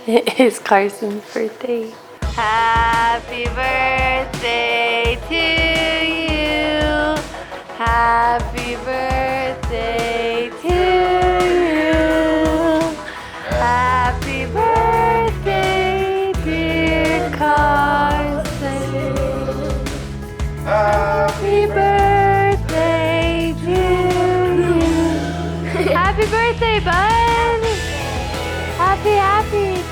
It is Carson's birthday. Happy birthday to you. Happy birthday to you. Happy birthday, dear Carson. Happy birthday to you. Happy birthday, bud. Happy.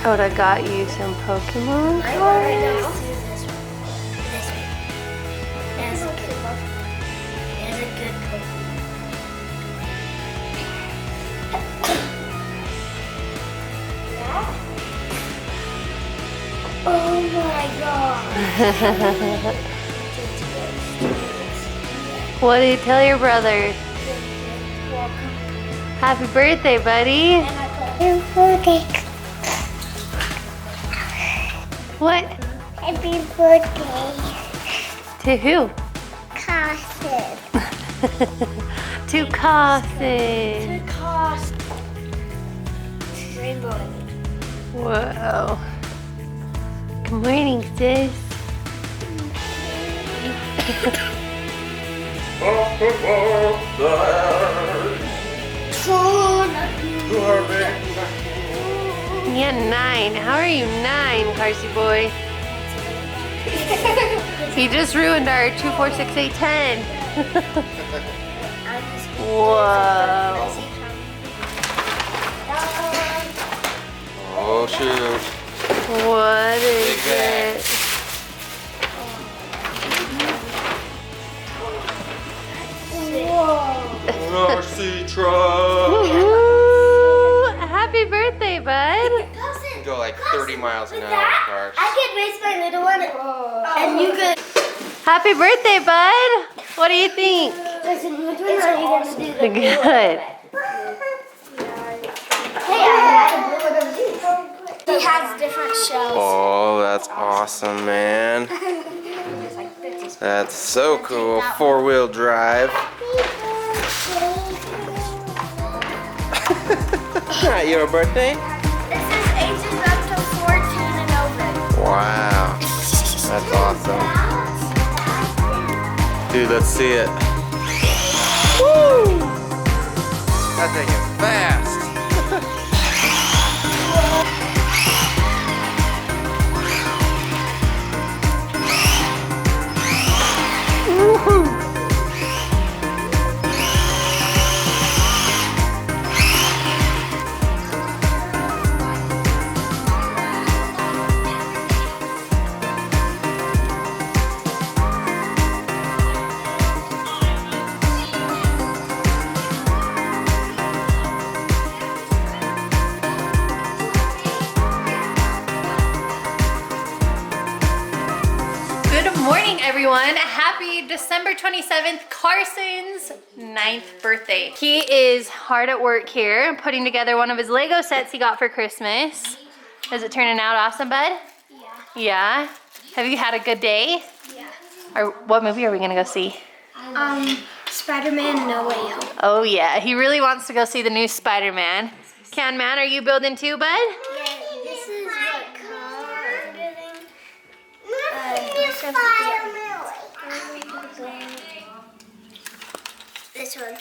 Coda got you some Pokemon cards. Oh my god. What did you tell your brother? Happy birthday, buddy. Happy birthday. What? Happy birthday. To who? Carson. To Carson. Rainbow. Whoa. Good morning, sis. Yeah, 9. How are you 9, Carsey boy? He just ruined our 2, 4, 6, 8, 10. Whoa. Oh shoot. What is it? RC truck. Woohoo! Happy birthday, bud. Go like 30 miles an hour, cars. I could race my little one and you could. Happy birthday, bud. What do you think? Listen, which one are you going to do? Good. Hey, he has different shells. Oh, that's awesome, man. That's so cool. 4-wheel drive. Your birthday? This is ages up to 14 and over. Wow. That's awesome. Dude, let's see it. Woo! That thing is fast. Woohoo! Good morning, everyone. Happy December 27th, Carson's 9th birthday. He is hard at work here, putting together one of his Lego sets he got for Christmas. Is it turning out awesome, bud? Yeah. Yeah? Have you had a good day? Yeah. Or what movie are we gonna go see? Spider-Man No Way Home. Oh yeah, he really wants to go see the new Spider-Man. Can Man, are you building too, bud? Yeah, this is what car I'm getting. This one.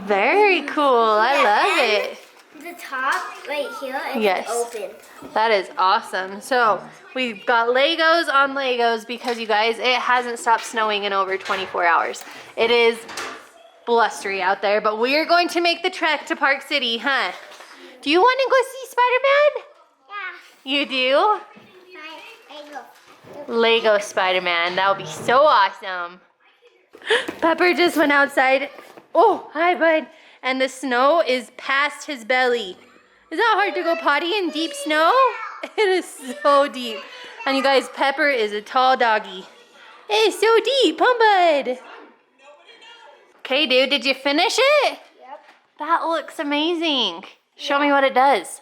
Very cool, I love it. The top right here is Yes. open. That is awesome. So we've got Legos on Legos because you guys, it hasn't stopped snowing in over 24 hours. It is blustery out there, but we are going to make the trek to Park City, huh? Do you want to go see Spider-Man? Yeah. You do? Lego Spider-Man, that would be so awesome. Pepper just went outside. Oh, hi, bud. And the snow is past his belly. Is that hard to go potty in deep snow? It is so deep. And you guys, Pepper is a tall doggy. It is so deep, huh, bud? Okay, dude, did you finish it? Yep. That looks amazing. Show me what it does.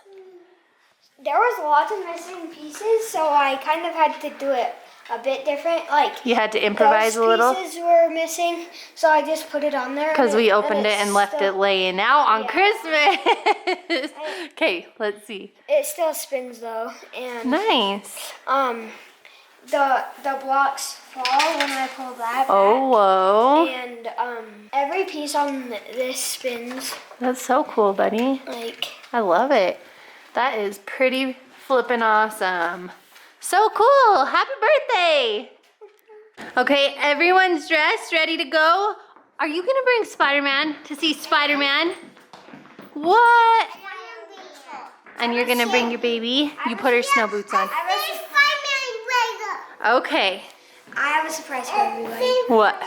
There was lots of missing pieces, so I kind of had to do it a bit different. Like You had to improvise a little? Those pieces were missing, so I just put it on there. Because we opened it and left it laying out on Yeah. Christmas. Okay, let's see. It still spins though, and Nice. the blocks fall when I pull that back. Oh, whoa. And every piece on this spins. That's so cool, buddy. Like, I love it. That is pretty flippin' awesome. So cool. Happy birthday. Okay, everyone's dressed, ready to go. Are you gonna bring Spider-Man to see Spider-Man? What? And you're gonna bring your baby? You put her snow boots on. Okay. I have a surprise for everybody. What?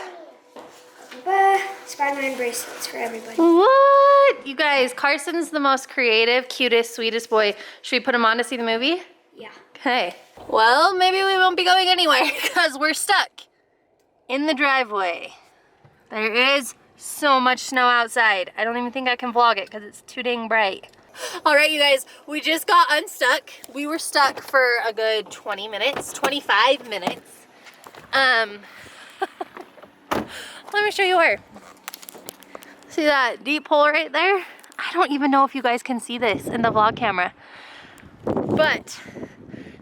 Spider-Man bracelets for everybody. What? You guys, Carson's the most creative, cutest, sweetest boy. Should we put him on to see the movie? Yeah. Okay. Well, maybe we won't be going anywhere because we're stuck in the driveway. There is so much snow outside. I don't even think I can vlog it because it's too dang bright. All right, you guys, we just got unstuck. We were stuck for a good 20 minutes, 25 minutes. Let me show you where. See that deep hole right there? I don't even know if you guys can see this in the vlog camera. But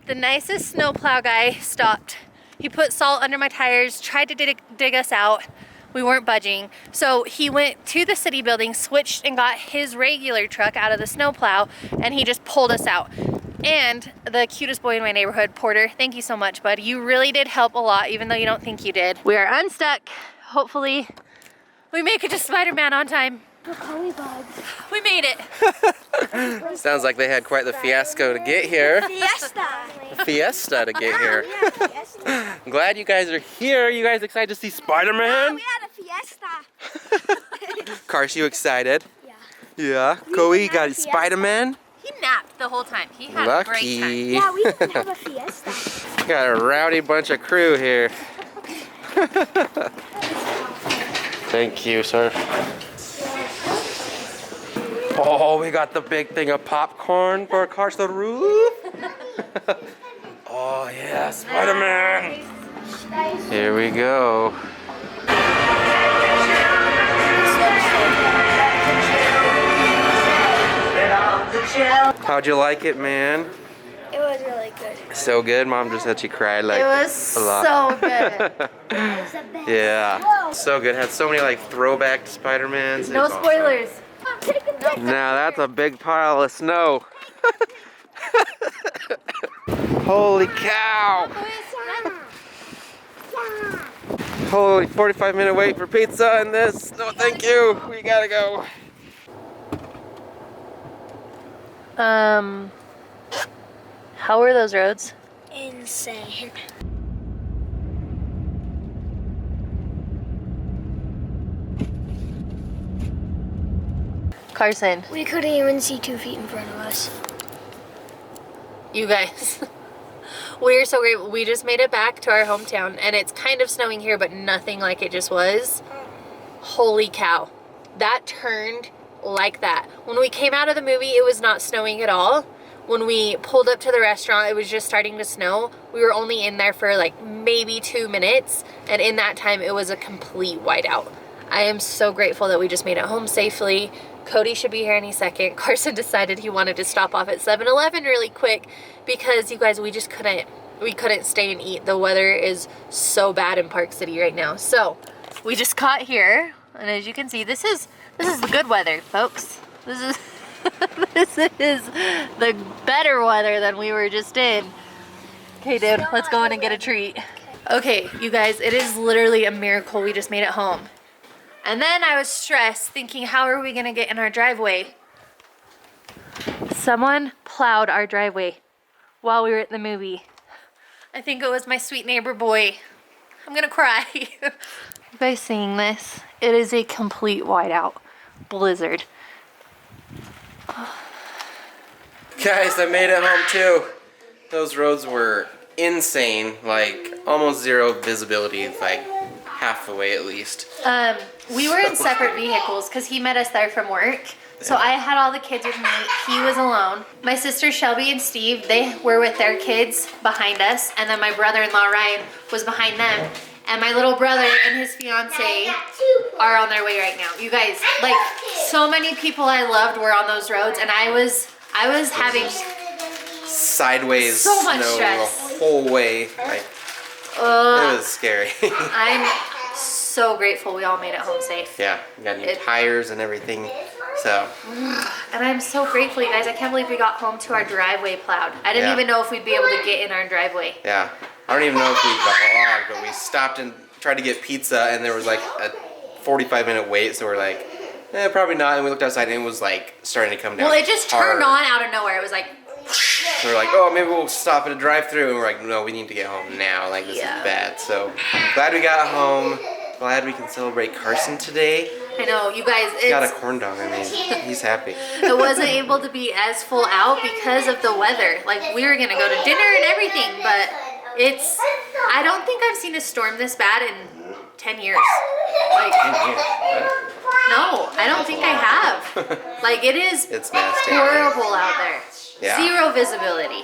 the nicest snowplow guy stopped. He put salt under my tires, tried to dig us out. We weren't budging. So he went to the city building, switched and got his regular truck out of the snowplow, and he just pulled us out. And the cutest boy in my neighborhood, Porter, thank you so much, bud. You really did help a lot, even though you don't think you did. We are unstuck. Hopefully we make it to Spider-Man on time. We made it. Sounds like they had quite the fiasco to get here. Fiesta to get here. I'm glad you guys are here. You guys excited to see Spider-Man? We had a fiesta. Carson, you excited? Yeah. Yeah. Coe, you got Spider-Man? He napped the whole time. He had a great time. Lucky. Yeah, we didn't have a fiesta. Got a rowdy bunch of crew here. Thank you, sir. Oh, we got the big thing of popcorn for Carson roof. Oh yeah, Spider-Man. Here we go. How'd you like it, man? It was really good. So good. Mom just said she cried like It was a lot. so good. It was the best. Yeah, so good. Had so many like throwback Spider-Mans. No It's awesome. spoilers. Now that's a big pile of snow. Holy cow! Holy 45-minute wait for pizza and this. No, thank you. We gotta go. How were those roads? Insane. Carson, We couldn't even see 2 feet in front of us. you guys, we're so grateful. We just made it back to our hometown and it's kind of snowing here, but nothing like it just was. Holy cow. That turned like that. When we came out of the movie, it was not snowing at all. When we pulled up to the restaurant, it was just starting to snow. We were only in there for like maybe 2 minutes. And in that time, it was a complete whiteout. I am so grateful that we just made it home safely. Cody should be here any second. Carson decided he wanted to stop off at 7-Eleven really quick because you guys, we couldn't stay and eat. The weather is so bad in Park City right now. So we just got here. And as you can see, this is the good weather, folks. This is this is the better weather than we were just in. Okay, dude, let's go in and get a treat. Okay, you guys, it is literally a miracle we just made it home. And then I was stressed thinking, how are we gonna get in our driveway? Someone plowed our driveway while we were at the movie. I think it was my sweet neighbor boy. I'm gonna cry. You guys seeing this? It is a complete whiteout blizzard. Guys, I made it home too. Those roads were insane, like almost zero visibility, like half the way at least. We were in separate vehicles because he met us there from work. So I had all the kids with me. He was alone. My sister Shelby and Steve, they were with their kids behind us. And then my brother-in-law Ryan was behind them. And my little brother and his fiance are on their way right now. You guys, like, so many people I loved were on those roads, and I was having sideways so much snow stress the whole way. Like, it was scary. I'm so grateful we all made it home safe. Yeah, we got new tires and everything. So. And I'm so grateful, you guys. I can't believe we got home to our driveway plowed. I didn't even know if we'd be able to get in our driveway. Yeah. I don't even know if we vlogged, but we stopped and tried to get pizza, and there was like a 45-minute wait, so we're like, probably not. And we looked outside, and it was like starting to come down. Well, it just turned on out of nowhere. It was like. So we're like, oh, maybe we'll stop at a drive-thru, and we're like, no, we need to get home now. Like, this is bad. So glad we got home. Glad we can celebrate Carson today. I know, you guys. He got a corn dog. I mean, he's happy. It wasn't able to be as full out because of the weather. Like, we were gonna go to dinner and everything, but I don't think I've seen a storm this bad in 10 years. Like, 10 years. no, I don't think I have. Like, it's nasty. horrible out there. Yeah. Zero visibility.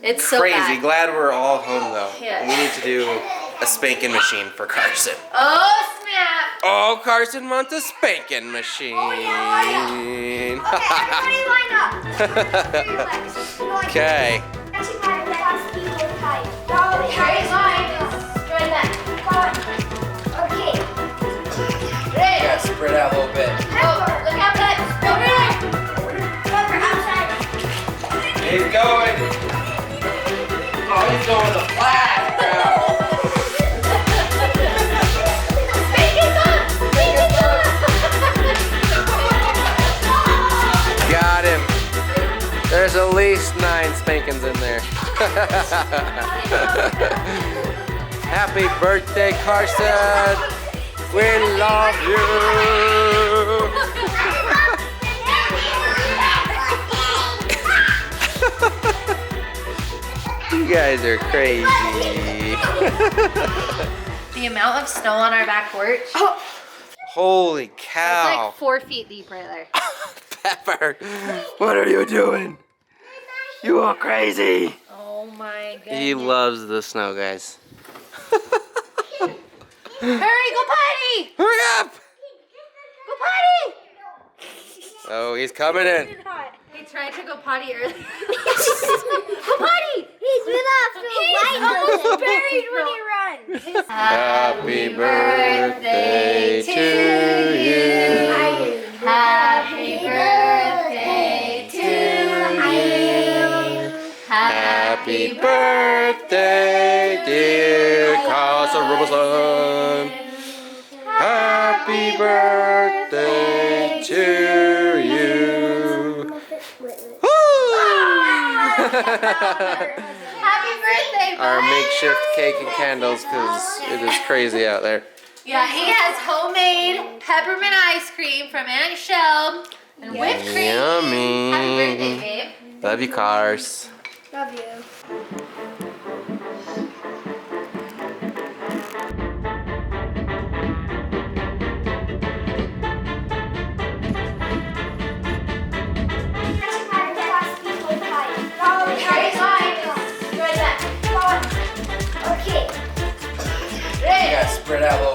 It's so crazy. bad. Glad we're all home though. Yeah. We need to do a spanking machine for Carson. Oh, snap. Oh, Carson wants a spanking machine. Okay, everybody line up. Okay. Okay. Yeah, spread out a little bit. Look out, bud. Over there. Pepper, outside. He's going. Oh, he's going the flat now. Got him. There's at least 9 spankings in there. Happy birthday, Carson. We love you. You guys are crazy. The amount of snow on our back porch. Holy It's cow. like 4 feet deep right there. Pepper, what are you doing? You are crazy. Oh my goodness. He loves the snow, guys. Hurry, go potty! Hurry up! Go potty! Oh, he's coming in. He tried to go potty earlier. Go potty! He's almost buried when he runs. Happy birthday to you. Happy birthday to you. Happy birthday, dear Carson Robertson. Happy birthday to you. Happy birthday, bud. Our makeshift cake and candles, because it is crazy out there. Yeah, he has homemade peppermint ice cream from Aunt Shell and whipped cream. Yummy. Happy birthday, babe. Love you, Cars. Love you. You gotta spread out a little